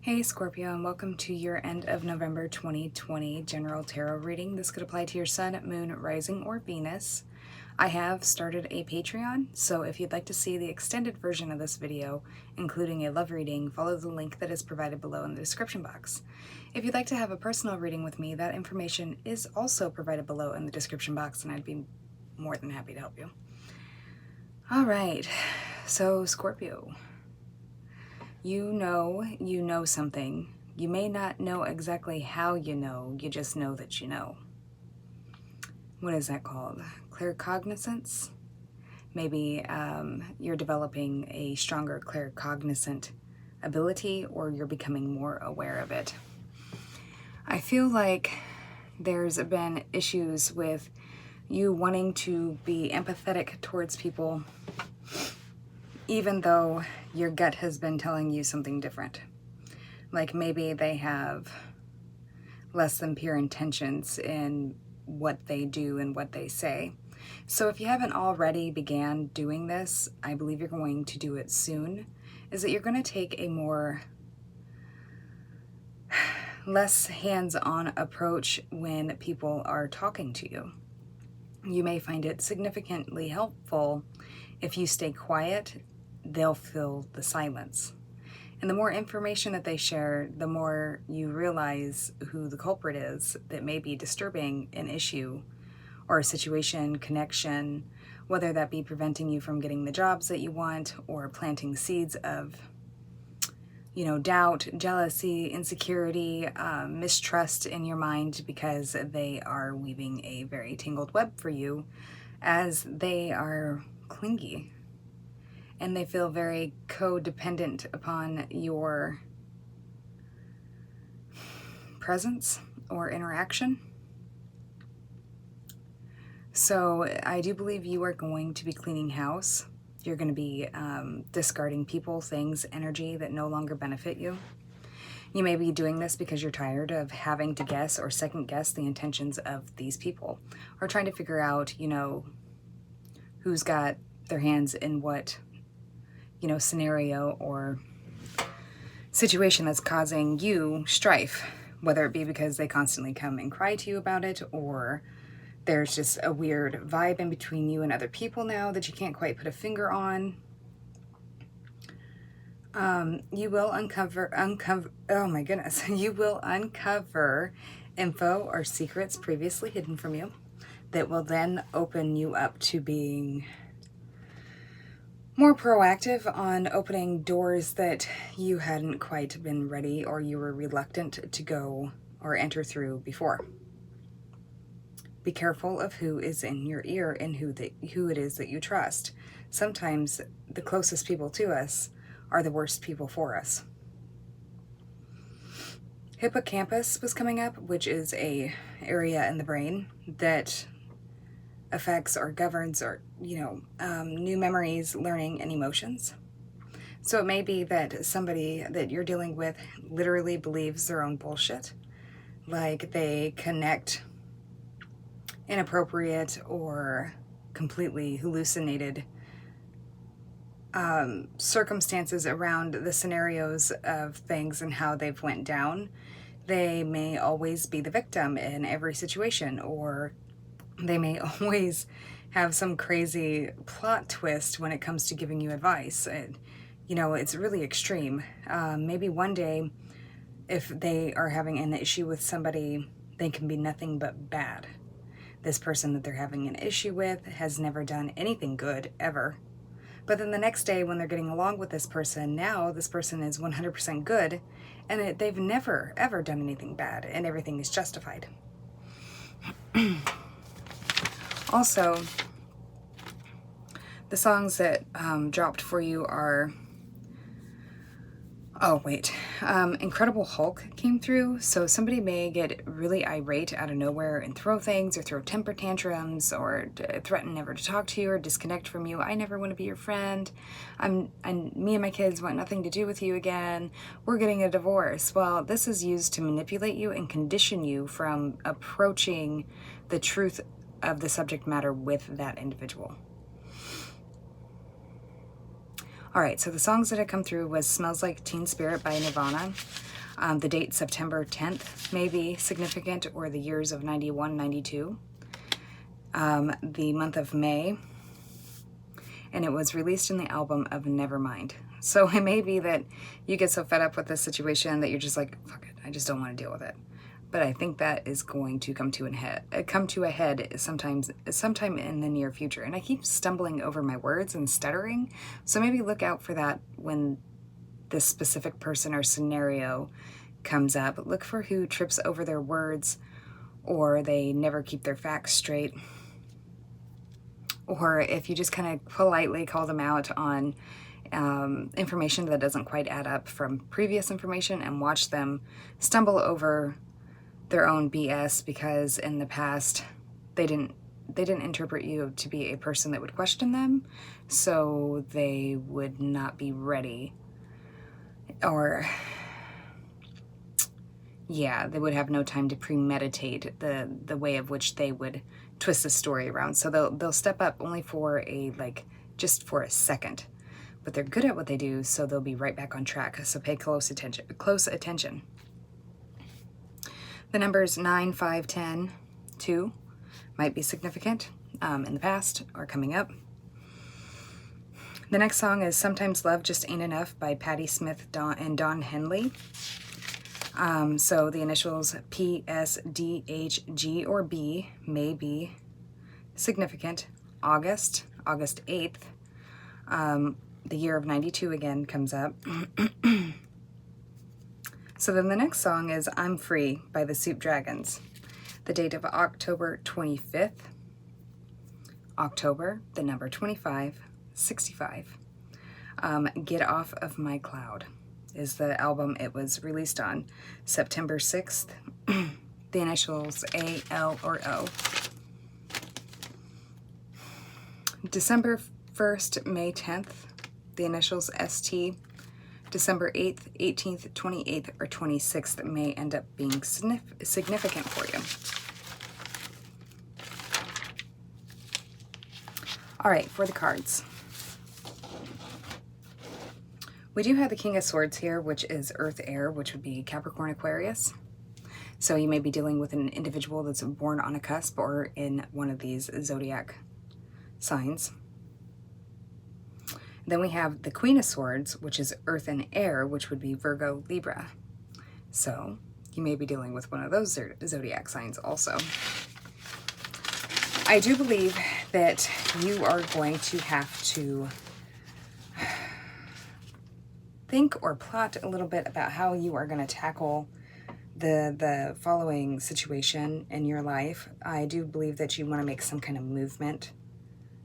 Hey Scorpio, and welcome to your end of November 2020 general tarot reading. This could apply to your sun, moon, rising, or Venus. I have started a Patreon, so if you'd like to see the extended version of this video, including a love reading, follow the link that is provided below in the description box. If you'd like to have a personal reading with me, that information is also provided below in the description box, and I'd be more than happy to help you. All right, so Scorpio. You know something. You may not know exactly how you just know that you know. What is that called? Claircognizance? Maybe you're developing a stronger claircognizant ability, or you're becoming more aware of it. I feel like there's been issues with you wanting to be empathetic towards people, even though your gut has been telling you something different. Like maybe they have less than pure intentions in what they do and what they say. So if you haven't already began doing this, I believe you're going to do it soon, is that you're going to take a more less hands-on approach when people are talking to you. You may find it significantly helpful if you stay quiet. They'll fill the silence. And the more information that they share, the more you realize who the culprit is that may be disturbing an issue or a situation, connection, whether that be preventing you from getting the jobs that you want or planting seeds of, doubt, jealousy, insecurity, mistrust in your mind, because they are weaving a very tangled web for you as they are clingy. And they feel very codependent upon your presence or interaction. So I do believe you are going to be cleaning house. You're going to be discarding people, things, energy that no longer benefit you. You may be doing this because you're tired of having to guess or second guess the intentions of these people, or trying to figure out, who's got their hands in what scenario or situation that's causing you strife, whether it be because they constantly come and cry to you about it, or there's just a weird vibe in between you and other people now that you can't quite put a finger on. You will uncover, oh my goodness, you will uncover info or secrets previously hidden from you that will then open you up to being more proactive on opening doors that you hadn't quite been ready or you were reluctant to go or enter through before. Be careful of who is in your ear and who it is that you trust. Sometimes the closest people to us are the worst people for us. Hippocampus was coming up, which is a area in the brain that affects or governs or new memories, learning, and emotions. So it may be that somebody that you're dealing with literally believes their own bullshit, like they connect inappropriate or completely hallucinated circumstances around the scenarios of things and how they've went down. They may always be the victim in every situation, or they may always have some crazy plot twist when it comes to giving you advice. It's really extreme. Maybe one day, if they are having an issue with somebody, they can be nothing but bad. This person that they're having an issue with has never done anything good, ever. But then the next day when they're getting along with this person, now this person is 100% good, and they've never, ever done anything bad, and everything is justified. Also, the songs that dropped for you are, Incredible Hulk came through. So somebody may get really irate out of nowhere and throw things or throw temper tantrums or threaten never to talk to you or disconnect from you. I never want to be your friend. Me and my kids want nothing to do with you again. We're getting a divorce. Well, this is used to manipulate you and condition you from approaching the truth of the subject matter with that individual. All right, so the songs that had come through was Smells Like Teen Spirit by Nirvana. The date September 10th may be significant, or the years of 91, 92. The month of May, and it was released in the album of Nevermind. So it may be that you get so fed up with this situation that you're just like, fuck it, I just don't want to deal with it. But I think that is going to come to a head sometime in the near future. And I keep stumbling over my words and stuttering, so maybe look out for that when this specific person or scenario comes up. Look for who trips over their words, or they never keep their facts straight, or if you just kind of politely call them out on information that doesn't quite add up from previous information, and watch them stumble over their own BS because in the past they didn't interpret you to be a person that would question them, so they would not be ready, or yeah, they would have no time to premeditate the way of which they would twist the story around. So they'll step up only for just for a second, but they're good at what they do, so they'll be right back on track. So pay close attention. The numbers 9, 5, 10, 2 might be significant in the past or coming up. The next song is Sometimes Love Just Ain't Enough by Patti Smith and Don Henley. So the initials P, S, D, H, G, or B may be significant. August 8th. The year of 92 again comes up. So then the next song is I'm Free by the Soup Dragons. The date of October 25th. October, the number 25, 65. Get Off of My Cloud is the album it was released on. September 6th. The initials A, L, or O. December 1st, May 10th. The initials ST. December 8th, 18th, 28th, or 26th may end up being significant for you. All right, for the cards. We do have the King of Swords here, which is Earth Air, which would be Capricorn, Aquarius. So you may be dealing with an individual that's born on a cusp or in one of these zodiac signs. Then we have the Queen of Swords, which is Earth and Air, which would be Virgo, Libra. So you may be dealing with one of those zodiac signs also. I do believe that you are going to have to think or plot a little bit about how you are going to tackle the following situation in your life. I do believe that you want to make some kind of movement.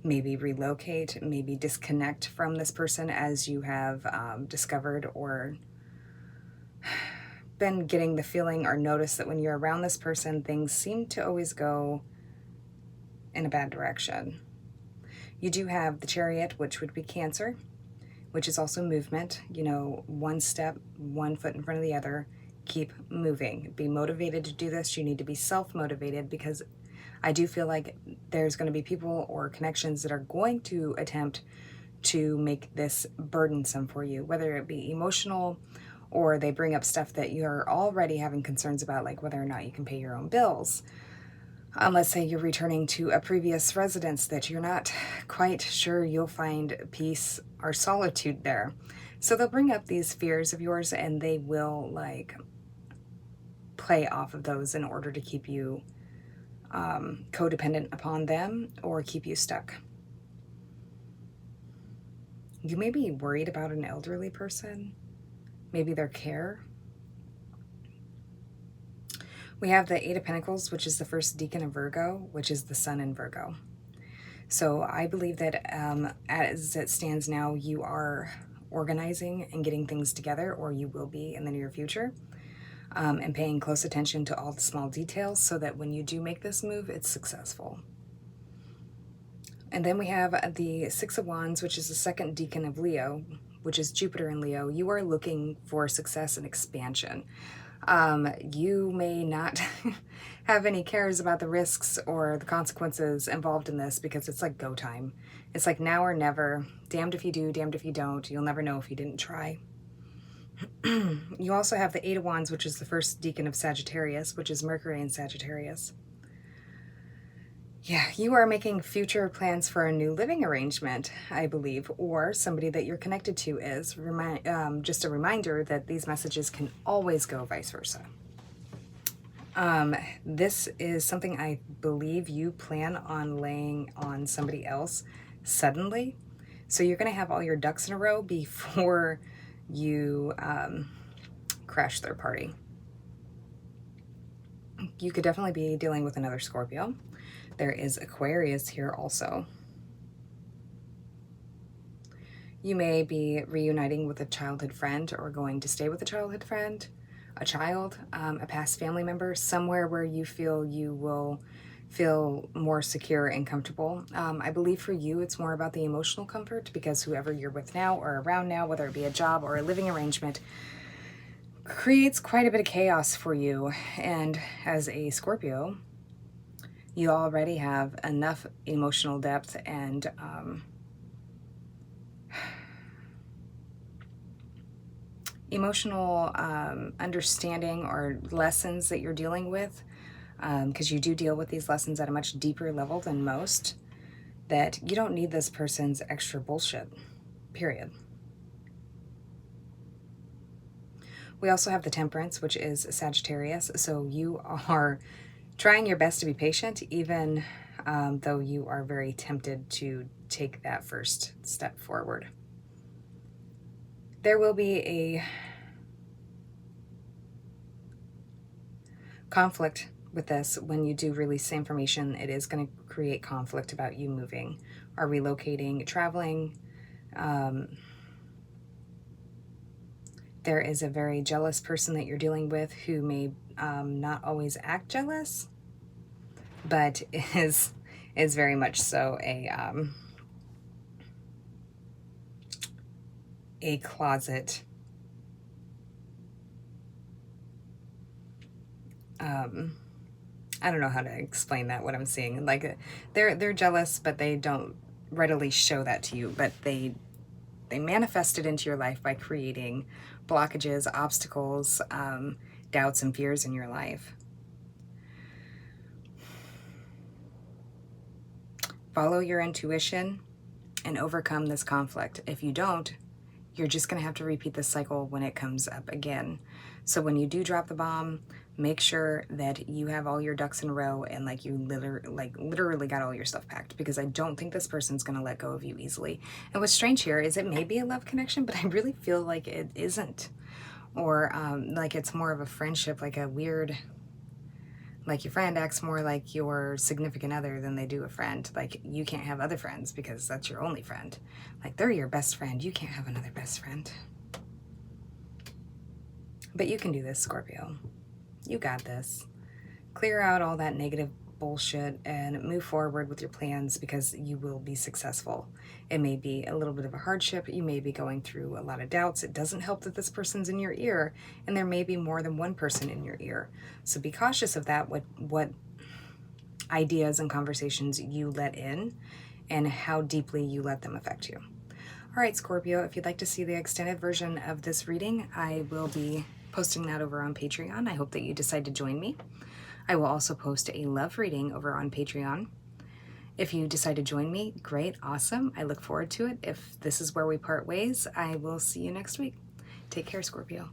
Maybe relocate, maybe disconnect from this person as you have discovered or been getting the feeling or notice that when you're around this person, things seem to always go in a bad direction. You do have the Chariot, which would be Cancer, which is also movement. You know, one step, one foot in front of the other. Keep moving. Be motivated to do this. You need to be self-motivated, because I do feel like there's going to be people or connections that are going to attempt to make this burdensome for you, whether it be emotional or they bring up stuff that you're already having concerns about, like whether or not you can pay your own bills. Let's say you're returning to a previous residence that you're not quite sure you'll find peace or solitude there. So they'll bring up these fears of yours, and they will play off of those in order to keep you codependent upon them or keep you stuck. You may be worried about an elderly person, maybe their care. We have the Eight of Pentacles, which is the first decan of Virgo, which is the sun in Virgo. So I believe that as it stands now, you are organizing and getting things together, or you will be in the near future. And paying close attention to all the small details so that when you do make this move, it's successful. And then we have the Six of Wands, which is the second decan of Leo, which is Jupiter in Leo. You are looking for success and expansion. You may not have any cares about the risks or the consequences involved in this because it's like go time. It's like now or never. Damned if you do, damned if you don't. You'll never know if you didn't try. You also have the Eight of Wands, which is the first decan of Sagittarius, which is Mercury in Sagittarius. Yeah, you are making future plans for a new living arrangement, I believe, or somebody that you're connected to is. Just a reminder that these messages can always go vice versa. This is something I believe you plan on laying on somebody else suddenly. So you're going to have all your ducks in a row before you crash their party. You could definitely be dealing with another Scorpio. There is Aquarius here also. You may be reuniting with a childhood friend or going to stay with a childhood friend, a child, a past family member, somewhere where you feel you will feel more secure and comfortable. I believe for you, it's more about the emotional comfort because whoever you're with now or around now, whether it be a job or a living arrangement, creates quite a bit of chaos for you. And as a Scorpio, you already have enough emotional depth and emotional understanding or lessons that you're dealing with, because you do deal with these lessons at a much deeper level than most, that you don't need this person's extra bullshit, period. We also have the Temperance, which is Sagittarius, so you are trying your best to be patient, even though you are very tempted to take that first step forward. There will be a conflict with this when you do release information. It is going to create conflict about you moving or relocating, traveling. There is a very jealous person that you're dealing with who may not always act jealous, but is very much so a closet I don't know how to explain that, what I'm seeing. Like they're jealous, but they don't readily show that to you, but they manifest it into your life by creating blockages, obstacles, doubts and fears in your life. Follow your intuition and overcome this conflict. If you don't, you're just going to have to repeat this cycle when it comes up again. So when you do drop the bomb, make sure that you have all your ducks in a row and like you literally got all your stuff packed, because I don't think this person's going to let go of you easily. And what's strange here is it may be a love connection, but I really feel like it isn't. Or like it's more of a friendship, like a weird, like your friend acts more like your significant other than they do a friend. Like you can't have other friends because that's your only friend. Like they're your best friend. You can't have another best friend. But you can do this, Scorpio. You got this. Clear out all that negative bullshit and move forward with your plans, because you will be successful. It may be a little bit of a hardship. You may be going through a lot of doubts. It doesn't help that this person's in your ear, and there may be more than one person in your ear. So be cautious of that, what ideas and conversations you let in and how deeply you let them affect you. All right, Scorpio, if you'd like to see the extended version of this reading, I will be posting that over on Patreon. I hope that you decide to join me. I will also post a love reading over on Patreon. If you decide to join me, great, awesome. I look forward to it. If this is where we part ways, I will see you next week. Take care, Scorpio.